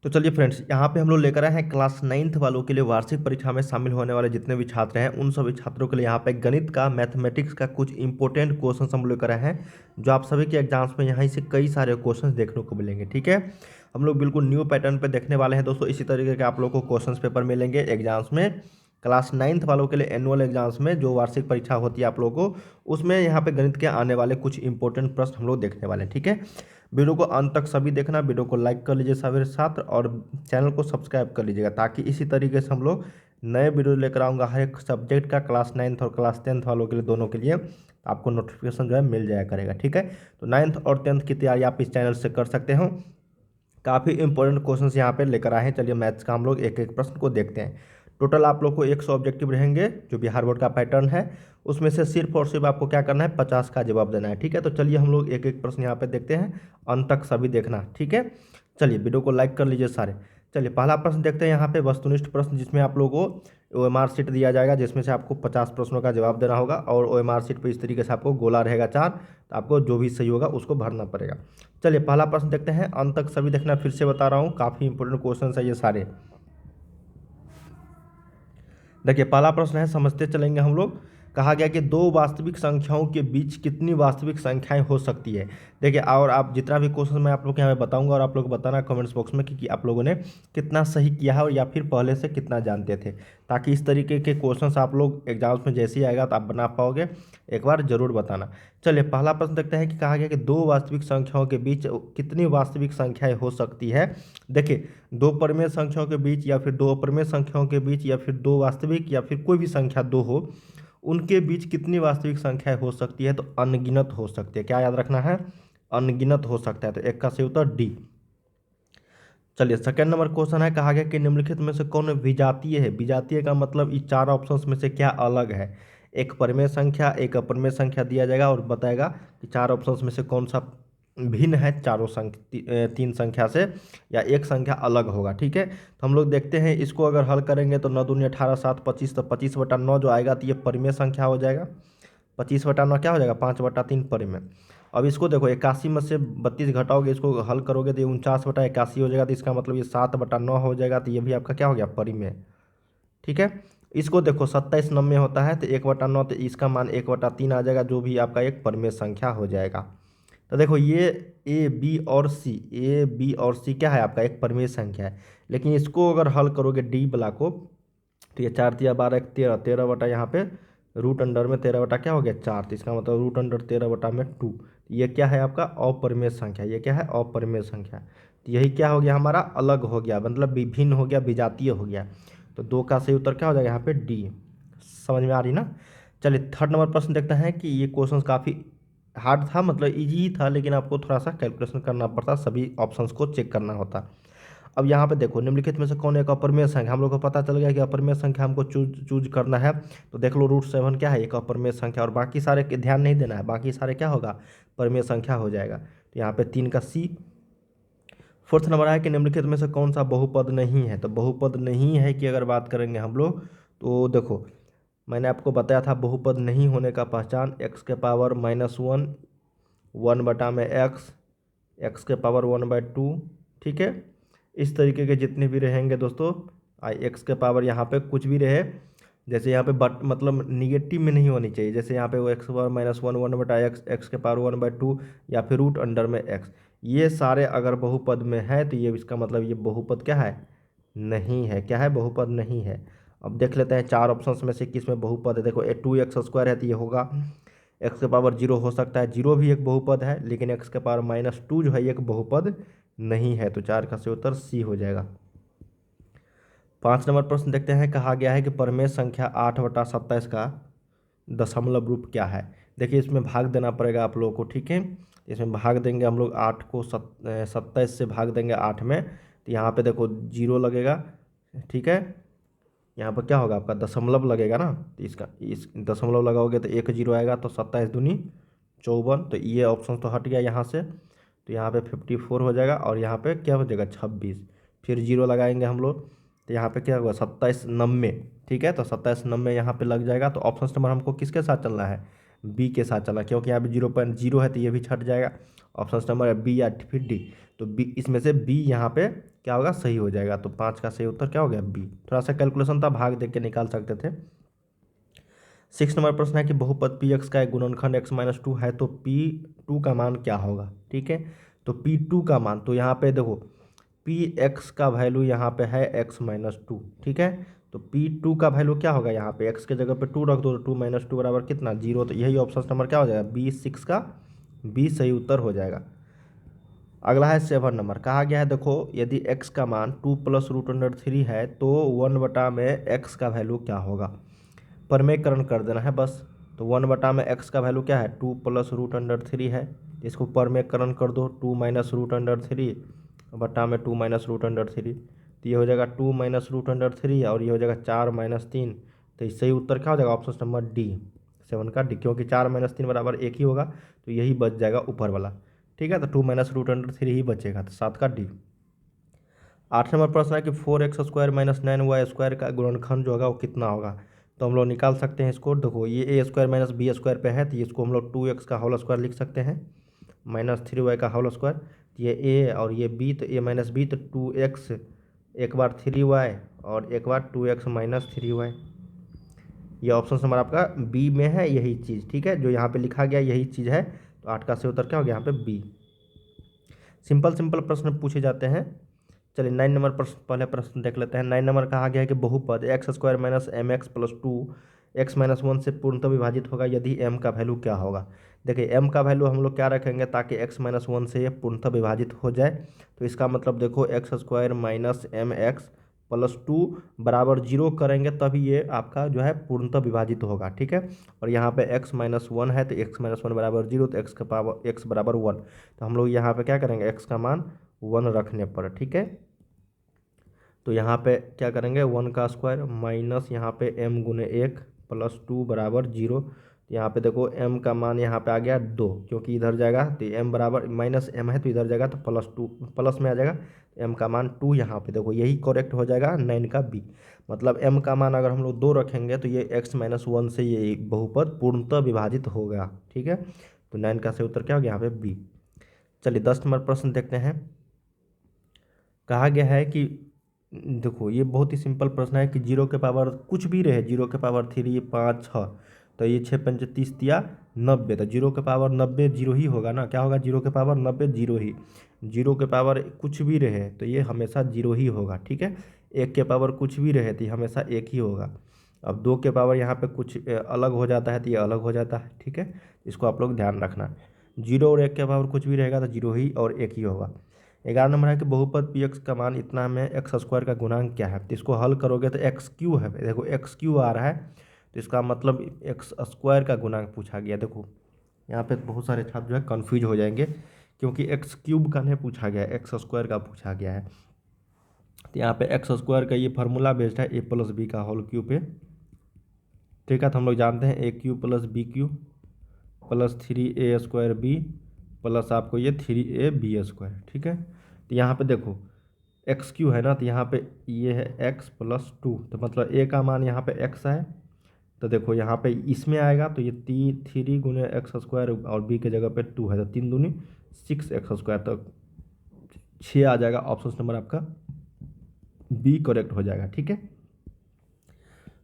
तो चलिए फ्रेंड्स, यहाँ पे हम लोग लेकर आए हैं क्लास 9th वालों के लिए वार्षिक परीक्षा में शामिल होने वाले जितने भी छात्र हैं उन सभी छात्रों के लिए यहाँ पे गणित का, मैथमेटिक्स का कुछ इंपॉर्टेंट क्वेश्चन हम लोग लेकर आए हैं जो आप सभी के एग्जाम्स में यहाँ से कई सारे क्वेश्चन देखने को मिलेंगे। ठीक है, हम लोग बिल्कुल न्यू पैटर्न पे देखने वाले हैं दोस्तों। इसी तरीके के आप लोग को क्वेश्चन पेपर मिलेंगे एग्जाम्स में क्लास 9th वालों के लिए एनुअल एग्जाम्स में जो वार्षिक परीक्षा होती है आप लोगों को, उसमें यहाँ पे गणित के आने वाले कुछ इंपॉर्टेंट प्रश्न हम लोग देखने वाले हैं। ठीक है, वीडियो को अंत तक सभी देखना, वीडियो को लाइक कर लीजिए सभी छात्र और चैनल को सब्सक्राइब कर लीजिएगा ताकि इसी तरीके से हम लोग नए वीडियो लेकर आऊँगा हर एक सब्जेक्ट का, क्लास 9th और क्लास 10th वालों के लिए, दोनों के लिए आपको नोटिफिकेशन जो है मिल जाया करेगा। ठीक है, तो 9th और 10th की तैयारी आप इस चैनल से कर सकते हो। काफ़ी इंपॉर्टेंट क्वेश्चन यहाँ पे लेकर आए हैं। चलिए मैथ्स का हम लोग एक एक प्रश्न को देखते हैं। टोटल आप लोग को 100 ऑब्जेक्टिव रहेंगे जो बिहार बोर्ड का पैटर्न है, उसमें से सिर्फ और सिर्फ आपको क्या करना है, 50 का जवाब देना है। ठीक है, तो चलिए हम लोग एक एक प्रश्न यहाँ पे देखते हैं, अंत तक सभी देखना। ठीक है, चलिए वीडियो को लाइक कर लीजिए सारे। चलिए पहला प्रश्न देखते हैं यहाँ पे, वस्तुनिष्ठ प्रश्न, जिसमें आप लोगों को OMR शीट दिया जाएगा जिसमें से आपको 50 प्रश्नों का जवाब देना होगा और OMR शीट पर इस तरीके से आपको गोला रहेगा 4, तो आपको जो भी सही होगा उसको भरना पड़ेगा। चलिए पहला प्रश्न देखते हैं, अंत तक सभी देखना, फिर से बता रहा हूँ काफ़ी इंपॉर्टेंट क्वेश्चन है ये सारे। देखिए पहला प्रश्न है, समझते चलेंगे हम लोग। कहा गया कि दो वास्तविक संख्याओं के बीच कितनी वास्तविक संख्याएं हो सकती है। देखिए, और आप जितना भी क्वेश्चन मैं आप लोग के यहाँ पे बताऊंगा और आप लोग बताना कमेंट्स बॉक्स में कि आप लोगों ने कितना सही किया है और या फिर पहले से कितना जानते थे, ताकि इस तरीके के क्वेश्चन आप लोग एग्जाम्स में जैसे ही आएगा तो आप बना पाओगे। एक बार जरूर बताना। चलिए पहला प्रश्न देखते हैं कि कहा गया कि दो वास्तविक संख्याओं के बीच कितनी वास्तविक संख्याएं हो सकती है। देखिए, दो परिमेय संख्याओं के बीच या फिर दो अपरिमेय संख्याओं के बीच या फिर दो वास्तविक या फिर कोई भी संख्या दो हो, उनके बीच कितनी वास्तविक संख्याएं हो सकती है, तो अनगिनत हो सकती है। क्या याद रखना है, अनगिनत हो सकता है। तो एक का सही उत्तर डी। चलिए सेकंड नंबर क्वेश्चन है, कहा गया कि निम्नलिखित में से कौन विजातीय है। विजातीय का मतलब इस चार ऑप्शंस में से क्या अलग है। एक परिमेय संख्या, एक अपरिमेय संख्या दिया जाएगा और बताएगा कि चार ऑप्शंस में से कौन सा भिन्न है चारों तीन संख्या से, या एक संख्या अलग होगा। ठीक है, तो हम लोग देखते हैं इसको अगर हल करेंगे तो 9 दूनी 18 7 25, तो 25/9 जो आएगा तो ये परिमेय संख्या हो जाएगा। 25/9 क्या हो जाएगा, 5/3 परिमेय। अब इसको देखो, 81 में से 32 घटाओगे, इसको हल करोगे तो ये 49/81 हो जाएगा, तो इसका मतलब ये 7/9 हो जाएगा, तो ये भी आपका क्या हो गया, परिमेय। ठीक है, इसको देखो 27 90 होता है तो 1/9, तो इसका मान 1/3 आ जाएगा, जो भी आपका एक परिमेय संख्या हो जाएगा। तो देखो ये ए बी और सी क्या है, आपका एक परिमेय संख्या है। लेकिन इसको अगर हल करोगे डी वाला को, तो ये 4 तिया 12 1 13, 13 बटा यहाँ पे रूट अंडर में 13 बटा क्या हो गया 4, तो इसका मतलब रूट अंडर 13 बटा में 2। ये क्या है आपका अपरिमेय संख्या, ये क्या है अपरिमेय संख्या। तो यही क्या हो गया हमारा, अलग हो गया, मतलब विभिन्न हो गया, विजातीय हो गया। तो 2 का सही उत्तर क्या हो जाएगा यहाँ पे डी। समझ में आ रही ना। चलिए थर्ड नंबर प्रश्न देखते हैं कि ये क्वेश्चन काफ़ी हार्ड था, मतलब इजी ही था, लेकिन आपको थोड़ा सा कैलकुलेशन करना पड़ता, सभी ऑप्शंस को चेक करना होता। अब यहाँ पे देखो, निम्नलिखित में से कौन एक अपरिमेय संख्या, हम लोग को पता चल गया कि अपरिमेय संख्या हमको चूज करना है। तो देख लो √7 क्या है, एक अपरिमेय संख्या, और बाकी सारे के ध्यान नहीं देना है, बाकी सारे क्या होगा, परिमेय संख्या हो जाएगा। तो यहाँ पे 3 का सी। फोर्थ नंबर है कि निम्नलिखित में से कौन सा बहुपद नहीं है। तो बहुपद नहीं है कि अगर बात करेंगे हम लोग, तो देखो मैंने आपको बताया था बहुपद नहीं होने का पहचान, x के पावर -1, 1 बटा में x के पावर 1/2। ठीक है, इस तरीके के जितने भी रहेंगे दोस्तों, x के पावर यहाँ पे कुछ भी रहे, जैसे यहाँ पे बट मतलब निगेटिव में नहीं होनी चाहिए, जैसे यहाँ पे वो x के पावर -1, 1 बटा x के पावर 1/2 या फिर रूट अंडर में x, ये सारे अगर बहुपद में है तो ये इसका मतलब ये बहुपद क्या है, नहीं है। क्या है, बहुपद नहीं है। अब देख लेते हैं चार ऑप्शंस में से किस में बहुपद है। देखो 2x² है तो ये होगा, x के पावर 0 हो सकता है, 0 भी एक बहुपद है, लेकिन x के पावर -2 जो है ये एक बहुपद नहीं है। तो 4 का सही उत्तर सी हो जाएगा। 5 नंबर प्रश्न देखते हैं, कहा गया है कि परिमेय संख्या 8/27 का दशमलव रूप क्या है। देखिए इसमें भाग देना पड़ेगा आप लोगों को। ठीक है, इसमें भाग देंगे हम लोग 8 को 27 से भाग देंगे 8 में, तो यहाँ पे देखो 0 लगेगा। ठीक है, यहाँ पर क्या होगा आपका दशमलव लगेगा ना, तो इसका इस दशमलव लगाओगे तो 1 0 आएगा, तो 27 दूनी 54, तो ये ऑप्शन तो हट गया यहाँ से, तो यहाँ पे 54 हो जाएगा, और यहाँ पे क्या हो जाएगा 26, फिर 0 लगाएंगे हम लोग, तो यहाँ पे क्या होगा 27 90। ठीक है, तो 27 90 यहाँ पे लग जाएगा। तो ऑप्शन नंबर हमको किसके साथ चलना है, बी के साथ चलना, क्योंकि यहाँ पे 0.0 है तो ये भी छट जाएगा। ऑप्शन नंबर है बी या फिर डी, तो बी इसमें से बी यहाँ पे क्या होगा, सही हो जाएगा। तो 5 का सही उत्तर क्या हो गया, बी। थोड़ा सा कैलकुलेशन था, भाग देख के निकाल सकते थे। 6 नंबर प्रश्न है कि बहुपद पी एक्स का एक गुणनखंड x-2 है तो P2 का मान क्या होगा। ठीक है, तो P2 का मान, तो यहाँ पे देखो पी एक्स का वैल्यू यहाँ पे है x-2। ठीक है, तो P2 का वैल्यू क्या होगा, यहाँ पे x के जगह पे 2 रख दो, तो 2 - 2 बराबर कितना, 0। तो यही ऑप्शन नंबर क्या हो जाएगा, B6 का बी सही उत्तर हो जाएगा। अगला है 7 नंबर, कहा गया है देखो यदि x का मान 2 + √3 है तो 1 में x का वैल्यू क्या होगा। परमेयकरण कर देना है बस। तो 1 x का वैल्यू क्या है, 2 + √3 है। इसको परमेयकरण कर दो, 2 - √3 बटा में 2 - √3, तो ये हो जाएगा 2 - √3 और ये हो जाएगा 4 - 3। तो सही उत्तर क्या हो जाएगा, ऑप्शन नंबर डी, 7 का डी, क्योंकि 4 - 3 बराबर 1 ही होगा, तो यही बच जाएगा ऊपर वाला। ठीक है, तो 2 - √3 ही बचेगा, तो 7 का डी। 8 नंबर प्रश्न है कि 4x² - 9y² का गुणनखंड जो होगा वो कितना होगा। तो हम लोग निकाल सकते हैं इसको, देखो ये a² - b² पे है, तो इसको हम लोग 2x का होल स्क्वायर लिख सकते हैं, -3y का होल स्क्वायर। ये a और ये b, तो a - b, तो 2x एक बार 3y और एक बार 2x - 3y। ये ऑप्शन नंबर आपका बी में है यही चीज़। ठीक है, जो यहाँ पे लिखा गया यही चीज़ है। तो 8 का सही उत्तर क्या हो गया यहाँ पे, बी। सिंपल प्रश्न पूछे जाते हैं। चलिए 9 नंबर प्रश्न, पहले प्रश्न देख लेते हैं। 9 नंबर कहा गया है कि बहुपद x² - mx + 2 x - 1 से पूर्णतः विभाजित होगा यदि m का वैल्यू क्या होगा। देखिए m का वैल्यू हम लोग क्या रखेंगे ताकि x - 1 से ये पूर्णतः विभाजित हो जाए। तो इसका मतलब देखो x² - mx + 2 बराबर 0 करेंगे तभी ये आपका जो है पूर्णतः विभाजित होगा। ठीक है, और यहाँ पे x - 1 है, तो x - 1 बराबर 0, तो x बराबर 1। तो हम लोग यहाँ पे क्या करेंगे, x का मान 1 रखने पर। ठीक है, तो यहाँ पे क्या करेंगे, 1 का स्क्वायर माइनस यहाँ पे m × 1 + 2 बराबर 0। तो यहाँ पे देखो m का मान यहाँ पे आ गया 2, क्योंकि इधर जाएगा तो m बराबर -m है, तो इधर जाएगा तो +2 प्लस में आ जाएगा, m का मान 2। यहाँ पे देखो यही करेक्ट हो जाएगा 9 का बी। मतलब m का मान अगर हम लोग 2 रखेंगे तो ये x - 1 से ये बहुपद पूर्णतः विभाजित होगा। ठीक है, तो 9 का सही उत्तर क्या हो गया यहाँ पे, बी। चलिए 10 नंबर प्रश्न देखते हैं। कहा गया है कि देखो ये बहुत ही सिंपल प्रश्न है कि 0 के पावर कुछ भी रहे, 0 के पावर 3 5 6, तो ये 6 पंच 30 दिया 90, तो 0 के पावर 90 0 ही होगा ना। क्या होगा, 0 के पावर 90 0 ही। 0 के पावर कुछ भी रहे तो ये हमेशा 0 ही होगा। ठीक है, 1 के पावर कुछ भी रहे तो ये हमेशा 1 ही होगा। अब 2 के पावर यहाँ पे कुछ अलग हो जाता है तो ये अलग हो जाता है। ठीक है, इसको आप लोग ध्यान रखना। 0 और 1 के पावर कुछ भी रहेगा तो 0 ही और 1 ही होगा। 11 नंबर है कि बहुपद पी एक्स का मान इतना में x² का गुणांक क्या है। तो इसको हल करोगे तो x³ है, देखो x³ आ रहा है, तो इसका मतलब x² का गुणांक पूछा गया। देखो यहाँ पे बहुत सारे छात्र जो है कन्फ्यूज हो जाएंगे, क्योंकि x³ का नहीं पूछा गया है, x² का पूछा गया है। तो यहाँ पे x² का ये फार्मूला बेस्ड है a + b का होल क्यूब पे। ठीक है, तो हम लोग जानते हैं a³ + b³ + 3a² b plus आपको ये 3ab²। ठीक है, तो यहाँ पे देखो x³ है ना, तो यहाँ पे ये है x + 2, तो मतलब a का मान यहाँ पे x है, तो देखो यहाँ पे इसमें आएगा तो ये 3 × x² और b के जगह पे 2 है, तो 3 दूनी 6x², तो 6 आ जाएगा। ऑप्शन नंबर आपका बी करेक्ट हो जाएगा। ठीक है,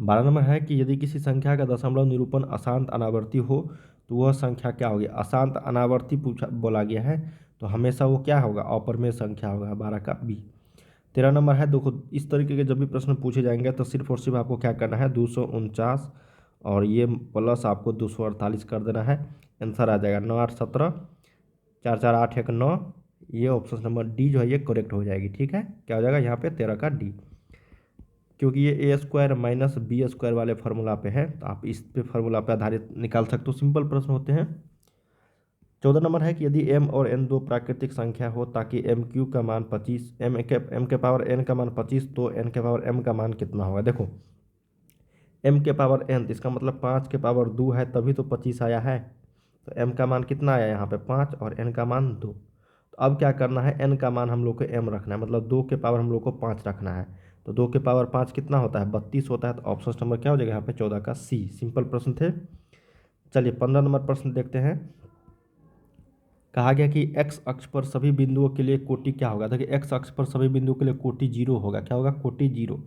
12 नंबर है कि यदि किसी संख्या का दशमलव निरूपण अशांत अनावर्ती हो तो वह संख्या क्या होगी। अशांत अनावर्ती पूछा बोला गया है, तो हमेशा वो क्या होगा, अपरमेय संख्या होगा, 12 का बी। 13 नंबर है, देखो इस तरीके के जब भी प्रश्न पूछे जाएंगे तो सिर्फ और सिर्फ आपको क्या करना है, 249 और ये प्लस आपको 248 कर देना है, आंसर आ जाएगा 9 8 17 4 4 8 1 9। ये ऑप्शन नंबर डी जो है ये करेक्ट हो जाएगी। ठीक है, क्या हो जाएगा यहाँ पे 13 का डी, क्योंकि ये a² - b² वाले फार्मूला पे है, तो आप इस पे फार्मूला पे आधारित निकाल सकते हो। सिंपल प्रश्न होते हैं। 14 नंबर है कि यदि m और n दो प्राकृतिक संख्या हो ताकि m³ का मान 25, m के पावर n का मान 25, तो n के पावर m का मान कितना होगा। देखो m के पावर n, तो इसका मतलब 5 के पावर 2 है तभी तो 25 आया है, तो m का मान कितना आया यहाँ पे 5 और n का मान 2। तो अब क्या करना है, n का मान हम लोग को m रखना है, मतलब 2 के पावर हम लोग को 5 रखना है, तो 2 के पावर 5 कितना होता है, 32 होता है। तो ऑप्शन नंबर क्या हो जाएगा यहाँ पे 14 का सी। सिंपल प्रश्न थे। चलिए 15 नंबर प्रश्न देखते हैं। कहा गया कि एक्स अक्ष पर सभी बिंदुओं के लिए कोटि क्या होगा। देखिए एक्स अक्ष पर सभी बिंदुओं के लिए कोटि जीरो होगा। क्या होगा? कोटि जीरो।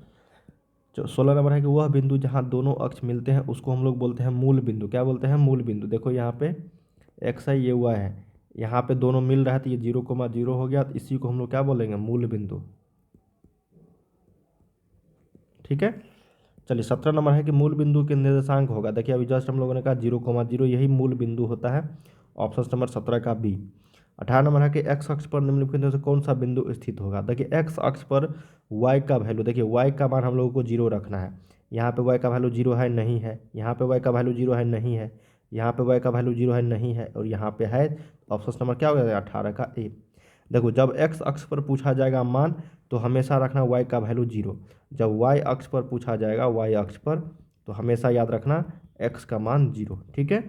16 नंबर है कि वह बिंदु जहाँ दोनों अक्ष मिलते हैं उसको हम लोग बोलते हैं मूल बिंदु। क्या बोलते हैं? मूल बिंदु। देखो यहाँ पे एक्स है, ये वाई है, यहाँ पे दोनों मिल रहा है तो ये 0,0 हो गया, तो इसी को हम लोग क्या बोलेंगे? मूल बिंदु। ठीक है। चलिए 17 नंबर है कि मूल बिंदु के निर्देशांक होगा। देखिए अभी जस्ट हम लोगों ने कहा 0,0, यही मूल बिंदु होता है। ऑप्शन नंबर 17 का बी। 18 नंबर है कि एक्स अक्ष पर निम्नलिखित में से कौन सा बिंदु स्थित होगा। देखिए एक्स अक्ष पर वाई का वैल्यू, देखिए वाई का मान हम लोगों को 0 रखना है। यहाँ पे वाई का वैल्यू 0 है, नहीं है। यहाँ पे वाई का वैल्यू 0 है, नहीं है। यहाँ पे वाई का वैल्यू 0 है, नहीं है। और यहाँ पे है। ऑप्शन नंबर क्या हो गया? 18 का ए। देखो जब एक्स अक्ष पर पूछा जाएगा मान तो हमेशा रखना वाई का वैल्यू 0। जब वाई अक्ष पर पूछा जाएगा, वाई अक्ष पर, तो हमेशा याद रखना एक्स का मान 0। ठीक है।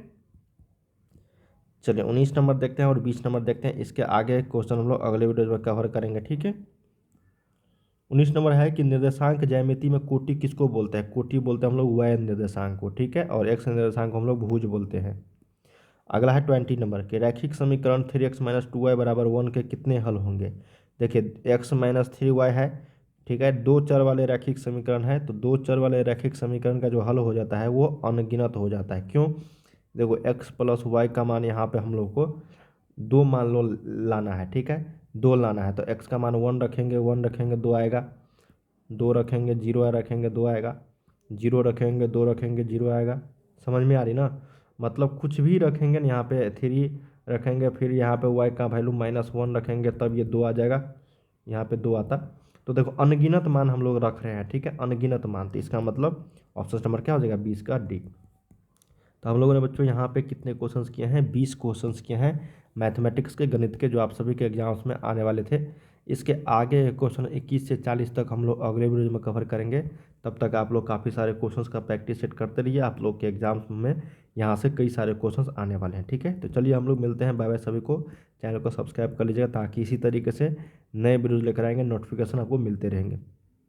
चलिए 19 नंबर देखते हैं और 20 नंबर देखते हैं। इसके आगे क्वेश्चन हम लोग अगले वीडियो में कवर करेंगे। ठीक है। 19 नंबर है कि निर्देशांक ज्यामिति में कोटि किसको बोलते हैं? कोटि बोलते हैं हम लोग वाई निर्देशांक को। ठीक है। और एक्स निर्देशांक को हम लोग भुज बोलते हैं। अगला है 20 नंबर के रैखिक समीकरण 3x - 2y = 1 के कितने हल होंगे। देखिए x - 3y है। ठीक है। दो चर वाले रैखिक समीकरण है, तो दो चर वाले रैखिक समीकरण का जो हल हो जाता है वो अनगिनत हो जाता है। क्यों? देखो x + y का मान यहाँ पे हम लोग को दो मान लो लाना है। ठीक है। दो लाना है तो x का मान 1 रखेंगे, 1 रखेंगे 2 आएगा, 2 रखेंगे 0 रखेंगे 2 आएगा, 0 रखेंगे 2 रखेंगे 0 आएगा। समझ में आ रही ना? मतलब कुछ भी रखेंगे ना, यहाँ पे 3 रखेंगे, फिर यहाँ पे y का वैल्यू -1 रखेंगे, तब ये 2 आ जाएगा, यहाँ पे 2 आता। तो देखो अनगिनत मान हम लोग रख रहे हैं। ठीक है। अनगिनत मान, तो इसका मतलब ऑप्शन नंबर क्या हो जाएगा? 20 का डी। तो हम लोगों ने बच्चों यहाँ पे कितने क्वेश्चंस किए हैं? 20 क्वेश्चंस किए हैं मैथमेटिक्स के, गणित के, जो आप सभी के एग्जाम्स में आने वाले थे। इसके आगे क्वेश्चन 21 से 40 तक हम लोग अगले वीडियो में कवर करेंगे। तब तक आप लोग काफ़ी सारे क्वेश्चंस का प्रैक्टिस सेट करते रहिए। आप लोग के एग्जाम्स में यहाँ से कई सारे क्वेश्चंस आने वाले हैं। ठीक है। तो चलिए हम लोग मिलते हैं। बाय बाय सभी को। चैनल को सब्सक्राइब कर लीजिएगा ताकि इसी तरीके से नए वीडियोज़ लेकर आएंगे, नोटिफिकेशन आपको मिलते रहेंगे।